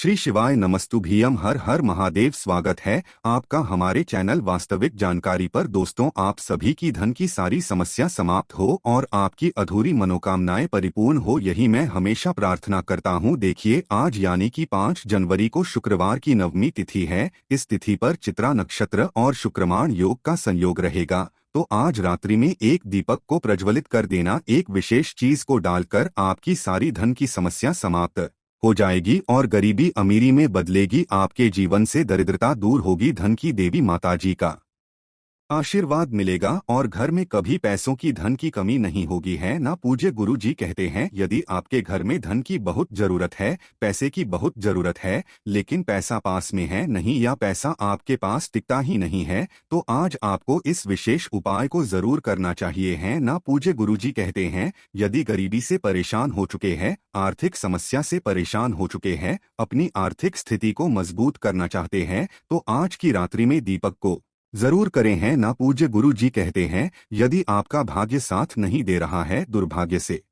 श्री शिवाय नमस्तुभ्यम। हर हर महादेव। स्वागत है आपका हमारे चैनल वास्तविक जानकारी पर। दोस्तों, आप सभी की धन की सारी समस्या समाप्त हो और आपकी अधूरी मनोकामनाएं परिपूर्ण हो, यही मैं हमेशा प्रार्थना करता हूं। देखिए, आज यानी कि 5 जनवरी को शुक्रवार की नवमी तिथि है। इस तिथि पर चित्रा नक्षत्र और शुक्रमान योग का संयोग रहेगा। तो आज रात्रि में एक दीपक को प्रज्वलित कर देना, एक विशेष चीज को डालकर आपकी सारी धन की समस्या समाप्त हो जाएगी और गरीबी अमीरी में बदलेगी। आपके जीवन से दरिद्रता दूर होगी, धन की देवी माताजी का आशीर्वाद मिलेगा और घर में कभी पैसों की धन की कमी नहीं होगी, है ना। पूज्य गुरु जी कहते हैं, यदि आपके घर में धन की बहुत जरूरत है, पैसे की बहुत जरूरत है, लेकिन पैसा पास में है नहीं या पैसा आपके पास टिकता ही नहीं है, तो आज आपको इस विशेष उपाय को जरूर करना चाहिए, है ना। पूज्य गुरु जी कहते हैं, यदि गरीबी से परेशान हो चुके हैं, आर्थिक समस्या से परेशान हो चुके हैं, अपनी आर्थिक स्थिति को मजबूत करना चाहते हैं, तो आज की रात्रि में दीपक को जरूर करें, हैं ना। पूज्य गुरु जी कहते हैं, यदि आपका भाग्य साथ नहीं दे रहा है, दुर्भाग्य से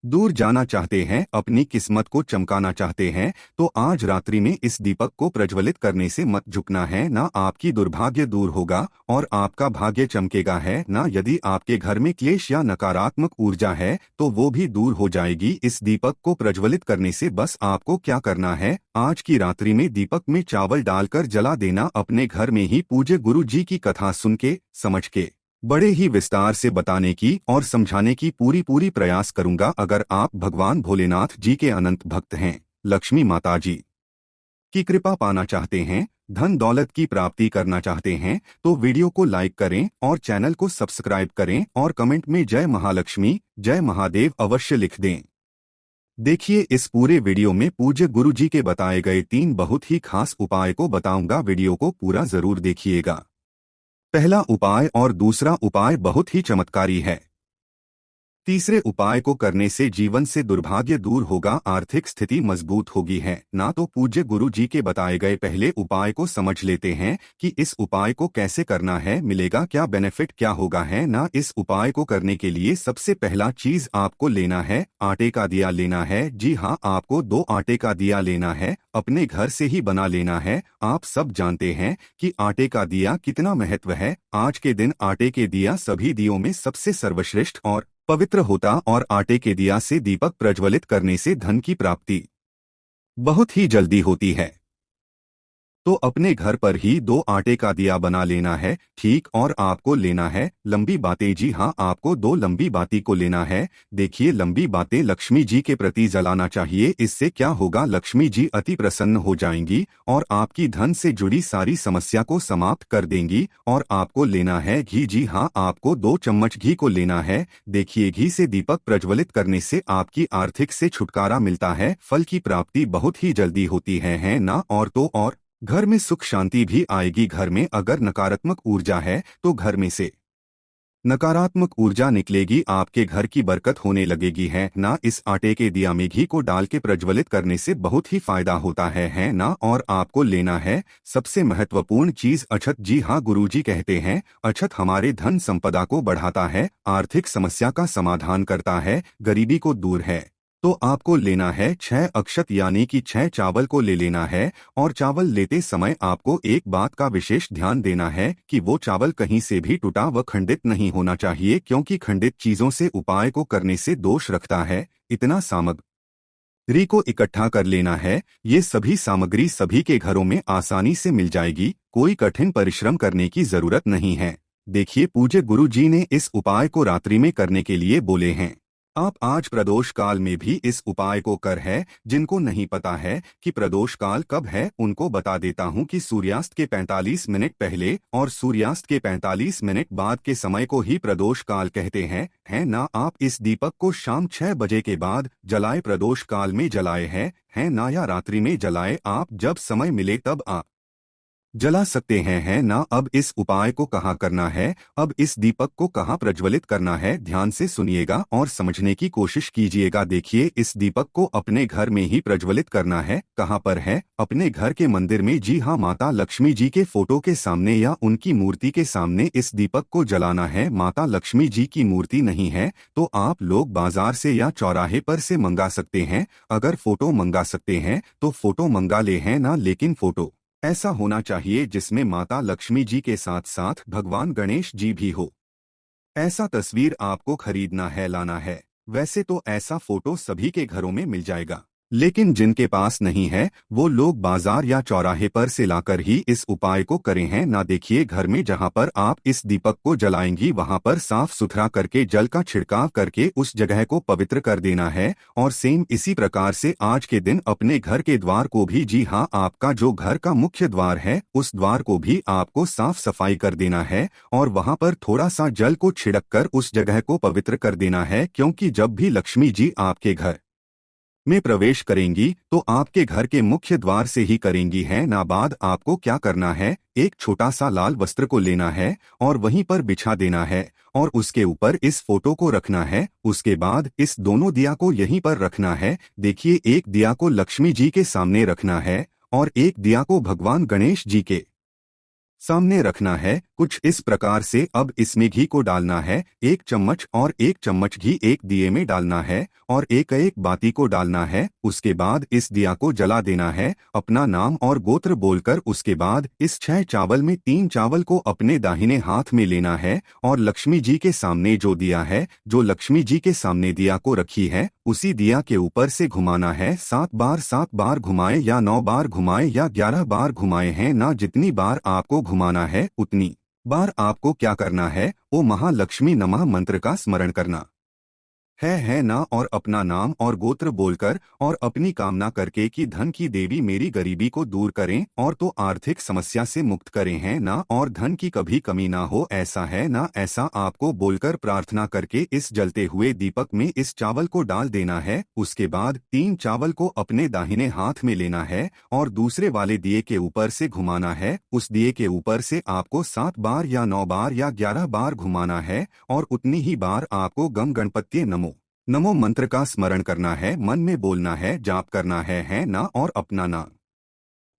दूर जाना चाहते हैं, अपनी किस्मत को चमकाना चाहते हैं, तो आज रात्रि में इस दीपक को प्रज्वलित करने से मत झुकना, है ना। आपकी दुर्भाग्य दूर होगा और आपका भाग्य चमकेगा, है ना। यदि आपके घर में क्लेश या नकारात्मक ऊर्जा है तो वो भी दूर हो जाएगी इस दीपक को प्रज्वलित करने से। बस आपको क्या करना है, आज की रात्रि में दीपक में चावल डालकर जला देना अपने घर में ही। पूज्य गुरु जी की कथा सुन के समझ के बड़े ही विस्तार से बताने की और समझाने की पूरी प्रयास करूंगा। अगर आप भगवान भोलेनाथ जी के अनंत भक्त हैं, लक्ष्मी माता जी की कृपा पाना चाहते हैं, धन दौलत की प्राप्ति करना चाहते हैं, तो वीडियो को लाइक करें और चैनल को सब्सक्राइब करें और कमेंट में जय महालक्ष्मी, जय महादेव अवश्य लिख दें। देखिए, इस पूरे वीडियो में पूज्य गुरु जी के बताए गए 3 बहुत ही खास उपाय को बताऊंगा। वीडियो को पूरा जरूर देखिएगा। पहला उपाय और दूसरा उपाय बहुत ही चमत्कारी है। तीसरे उपाय को करने से जीवन से दुर्भाग्य दूर होगा, आर्थिक स्थिति मजबूत होगी, है ना। तो पूज्य गुरु जी के बताए गए पहले उपाय को समझ लेते हैं कि इस उपाय को कैसे करना है, मिलेगा क्या बेनिफिट, क्या होगा, है ना। इस उपाय को करने के लिए सबसे पहला चीज आपको लेना है, आटे का दिया लेना है। जी हाँ, आपको 2 आटे का दिया लेना है, अपने घर से ही बना लेना है। आप सब जानते हैं कि आटे का दिया कितना महत्व है। आज के दिन आटे के दिया सभी दियों में सबसे सर्वश्रेष्ठ और पवित्र होता और आटे के दिया से दीपक प्रज्वलित करने से धन की प्राप्ति बहुत ही जल्दी होती है। तो अपने घर पर ही 2 आटे का दिया बना लेना है, ठीक। और आपको लेना है लंबी बातें। जी हाँ, आपको 2 लंबी बाती को लेना है। देखिए, लंबी बातें लक्ष्मी जी के प्रति जलाना चाहिए। इससे क्या होगा, लक्ष्मी जी अति प्रसन्न हो जाएंगी और आपकी धन से जुड़ी सारी समस्या को समाप्त कर देंगी। और आपको लेना है घी। जी हाँ, आपको 2 चम्मच घी को लेना है। देखिए, घी से दीपक प्रज्वलित करने से आपकी आर्थिक से छुटकारा मिलता है, फल की प्राप्ति बहुत ही जल्दी होती है ना। और तो और घर में सुख शांति भी आएगी। घर में अगर नकारात्मक ऊर्जा है तो घर में से नकारात्मक ऊर्जा निकलेगी, आपके घर की बरकत होने लगेगी, है ना। इस आटे के दिया में घी को डाल के प्रज्वलित करने से बहुत ही फायदा होता है ना। और आपको लेना है सबसे महत्वपूर्ण चीज, अक्षत। जी हाँ, गुरुजी कहते हैं, अक्षत हमारे धन संपदा को बढ़ाता है, आर्थिक समस्या का समाधान करता है, गरीबी को दूर है। तो आपको लेना है 6 अक्षत यानी कि 6 चावल को ले लेना है। और चावल लेते समय आपको एक बात का विशेष ध्यान देना है कि वो चावल कहीं से भी टूटा व खंडित नहीं होना चाहिए, क्योंकि खंडित चीजों से उपाय को करने से दोष रखता है। इतना सामग्री को इकट्ठा कर लेना है। ये सभी सामग्री सभी के घरों में आसानी से मिल जाएगी, कोई कठिन परिश्रम करने की जरूरत नहीं है। देखिए, पूज्य गुरु जी ने इस उपाय को रात्रि में करने के लिए बोले हैं। आप आज प्रदोष काल में भी इस उपाय को कर है। जिनको नहीं पता है कि प्रदोष काल कब है, उनको बता देता हूं कि सूर्यास्त के 45 मिनट पहले और सूर्यास्त के 45 मिनट बाद के समय को ही प्रदोष काल कहते हैं, है ना। आप इस दीपक को शाम 6 बजे के बाद जलाए, प्रदोष काल में जलाए है ना, या रात्रि में जलाए। आप जब समय मिले तब आप जला सकते हैं, है ना। अब इस उपाय को कहाँ करना है, अब इस दीपक को कहाँ प्रज्वलित करना है, ध्यान से सुनिएगा और समझने की कोशिश कीजिएगा। देखिए, इस दीपक को अपने घर में ही प्रज्वलित करना है। कहाँ पर है, अपने घर के मंदिर में। जी हाँ, माता लक्ष्मी जी के फोटो के सामने या उनकी मूर्ति के सामने इस दीपक को जलाना है। माता लक्ष्मी जी की मूर्ति नहीं है तो आप लोग बाजार से या चौराहे पर से मंगा सकते हैं। अगर फोटो मंगा सकते हैं तो फोटो मंगा ले, हैं ना, लेकिन फोटो ऐसा होना चाहिए जिसमें माता लक्ष्मी जी के साथ साथ भगवान गणेश जी भी हो। ऐसा तस्वीर आपको खरीदना है, लाना है। वैसे तो ऐसा फोटो सभी के घरों में मिल जाएगा, लेकिन जिनके पास नहीं है वो लोग बाजार या चौराहे पर से लाकर ही इस उपाय को करें, हैं ना। देखिए, घर में जहां पर आप इस दीपक को जलाएंगी वहां पर साफ सुथरा करके जल का छिड़काव करके उस जगह को पवित्र कर देना है। और सेम इसी प्रकार से आज के दिन अपने घर के द्वार को भी, जी हाँ, आपका जो घर का मुख्य द्वार है उस द्वार को भी आपको साफ सफाई कर देना है और वहां पर थोड़ा सा जल को छिड़क कर उस जगह को पवित्र कर देना है। क्योंकि जब भी लक्ष्मी जी आपके घर में प्रवेश करेंगी तो आपके घर के मुख्य द्वार से ही करेंगी, है ना। बाद आपको क्या करना है, एक छोटा सा लाल वस्त्र को लेना है और वहीं पर बिछा देना है और उसके ऊपर इस फोटो को रखना है। उसके बाद इस दोनों दिया को यहीं पर रखना है। देखिए, एक दिया को लक्ष्मी जी के सामने रखना है और एक दिया को भगवान गणेश जी के सामने रखना है। कुछ इस प्रकार से अब इसमें घी को डालना है, 1 चम्मच, और 1 चम्मच घी एक दिए में डालना है और एक एक बाती को डालना है। उसके बाद इस दिया को जला देना है, अपना नाम और गोत्र बोलकर। उसके बाद इस 6 चावल में 3 चावल को अपने दाहिने हाथ में लेना है और लक्ष्मी जी के सामने जो दिया है, जो लक्ष्मी जी के सामने दिया को रखी है, उसी दिया के ऊपर से घुमाना है। 7 बार घुमाए या 9 बार घुमाए या 11 बार घुमाए, हैं ना। जितनी बार आपको घुमाना है उतनी बार आपको क्या करना है, ओ महालक्ष्मी नमः मंत्र का स्मरण करना है ना। और अपना नाम और गोत्र बोलकर और अपनी कामना करके कि धन की देवी मेरी गरीबी को दूर करें और तो आर्थिक समस्या से मुक्त करें, हैं ना, और धन की कभी कमी ना हो, ऐसा है ना। ऐसा आपको बोलकर प्रार्थना करके इस जलते हुए दीपक में इस चावल को डाल देना है। उसके बाद 3 चावल को अपने दाहिने हाथ में लेना है और दूसरे वाले दिए के ऊपर से घुमाना है। उस दिए के ऊपर से आपको 7 बार या 9 बार या 11 बार घुमाना है और उतनी ही बार आपको गम गणपत्ये नमो नमो मंत्र का स्मरण करना है, मन में बोलना है, जाप करना है ना, और अपना नाम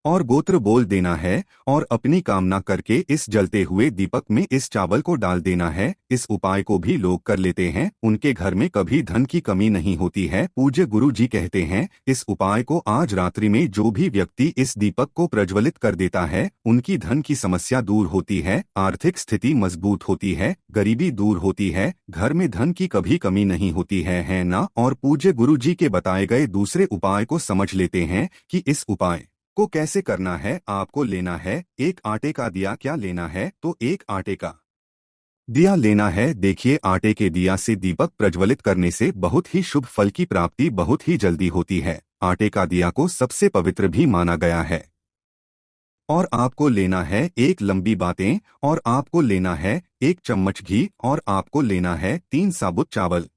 और गोत्र बोल देना है और अपनी कामना करके इस जलते हुए दीपक में इस चावल को डाल देना है। इस उपाय को भी लोग कर लेते हैं, उनके घर में कभी धन की कमी नहीं होती है। पूज्य गुरु जी कहते हैं, इस उपाय को आज रात्रि में जो भी व्यक्ति इस दीपक को प्रज्वलित कर देता है उनकी धन की समस्या दूर होती है, आर्थिक स्थिति मजबूत होती है, गरीबी दूर होती है, घर में धन की कभी कमी नहीं होती है ना। और पूज्य गुरु जी के बताए गए दूसरे उपाय को समझ लेते हैं कि इस उपाय को कैसे करना है। आपको लेना है एक आटे का दिया। क्या लेना है, तो एक आटे का दिया लेना है। देखिए, आटे के दिया से दीपक प्रज्वलित करने से बहुत ही शुभ फल की प्राप्ति बहुत ही जल्दी होती है। आटे का दिया को सबसे पवित्र भी माना गया है। और आपको लेना है एक लंबी बातें और आपको लेना है 1 चम्मच घी और आपको लेना है 3 साबुत चावल।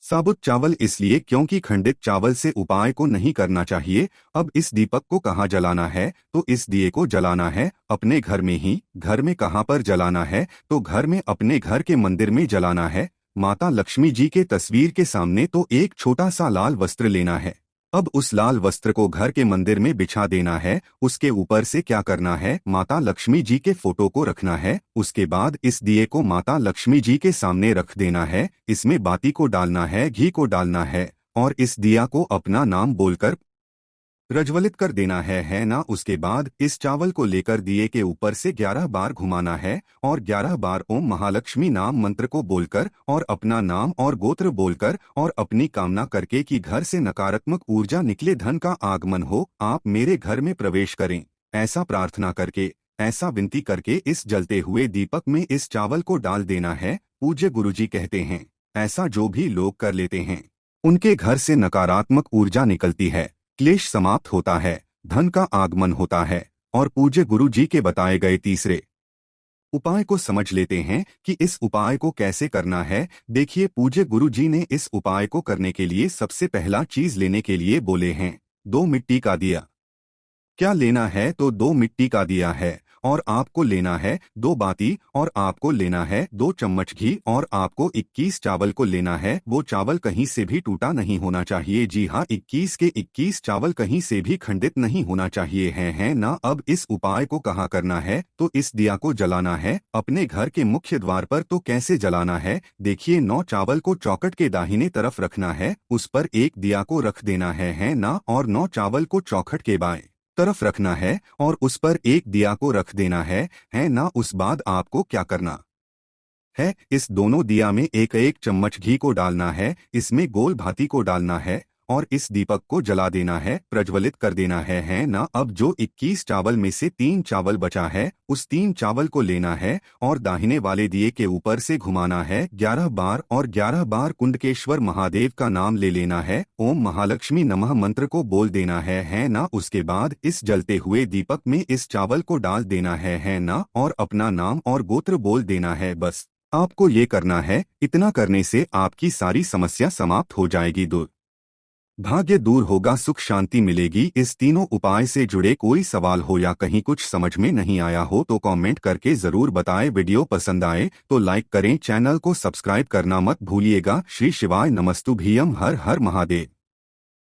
साबुत चावल इसलिए क्योंकि खंडित चावल से उपाय को नहीं करना चाहिए। अब इस दीपक को कहाँ जलाना है, तो इस दिए को जलाना है अपने घर में ही। घर में कहाँ पर जलाना है, तो घर में अपने घर के मंदिर में जलाना है, माता लक्ष्मी जी के तस्वीर के सामने। तो एक छोटा सा लाल वस्त्र लेना है। अब उस लाल वस्त्र को घर के मंदिर में बिछा देना है। उसके ऊपर से क्या करना है, माता लक्ष्मी जी के फोटो को रखना है। उसके बाद इस दिए को माता लक्ष्मी जी के सामने रख देना है। इसमें बाती को डालना है, घी को डालना है और इस दिया को अपना नाम बोलकर प्रज्वलित कर देना है ना। उसके बाद इस चावल को लेकर दिए के ऊपर से 11 बार घुमाना है और 11 बार ओम महालक्ष्मी नाम मंत्र को बोलकर और अपना नाम और गोत्र बोलकर और अपनी कामना करके कि घर से नकारात्मक ऊर्जा निकले, धन का आगमन हो, आप मेरे घर में प्रवेश करें, ऐसा प्रार्थना करके, ऐसा विनती करके इस जलते हुए दीपक में इस चावल को डाल देना है। पूज्य गुरुजी कहते हैं, ऐसा जो भी लोग कर लेते हैं उनके घर से नकारात्मक ऊर्जा निकलती है, क्लेश समाप्त होता है, धन का आगमन होता है। और पूज्य गुरु जी के बताए गए तीसरे उपाय को समझ लेते हैं कि इस उपाय को कैसे करना है। देखिए, पूज्य गुरु जी ने इस उपाय को करने के लिए सबसे पहला चीज लेने के लिए बोले हैं 2 मिट्टी का दिया। क्या लेना है तो 2 मिट्टी का दिया है और आपको लेना है 2 बाती और आपको लेना है 2 चम्मच घी और आपको 21 चावल को लेना है। वो चावल कहीं से भी टूटा नहीं होना चाहिए। जी हाँ, 21 के 21 चावल कहीं से भी खंडित नहीं होना चाहिए है ना। अब इस उपाय को कहाँ करना है तो इस दिया को जलाना है अपने घर के मुख्य द्वार पर। तो कैसे जलाना है देखिए, 9 चावल को चौखट के दाहिने तरफ रखना है, उस पर एक दिया को रख देना है ना। और 9 चावल को चौखट के बाएं तरफ रखना है और उस पर एक दिया को रख देना है ना। उस बाद आपको क्या करना है, इस दोनों दिया में एक एक चम्मच घी को डालना है, इसमें गोल भाती को डालना है और इस दीपक को जला देना है, प्रज्वलित कर देना है ना। अब जो 21 चावल में से 3 चावल बचा है, उस 3 चावल को लेना है और दाहिने वाले दिए के ऊपर से घुमाना है 11 बार और 11 बार कुंडकेश्वर महादेव का नाम ले लेना है। ओम महालक्ष्मी नमः मंत्र को बोल देना है ना। उसके बाद इस जलते हुए दीपक में इस चावल को डाल देना है ना और अपना नाम और गोत्र बोल देना है। बस आपको ये करना है, इतना करने से आपकी सारी समस्या समाप्त हो जाएगी, दूर भाग्य दूर होगा, सुख शांति मिलेगी। इस तीनों उपाय से जुड़े कोई सवाल हो या कहीं कुछ समझ में नहीं आया हो तो कमेंट करके जरूर बताएं। वीडियो पसंद आए तो लाइक करें, चैनल को सब्सक्राइब करना मत भूलिएगा। श्री शिवाय नमस्तुभ्यम। हर हर महादेव।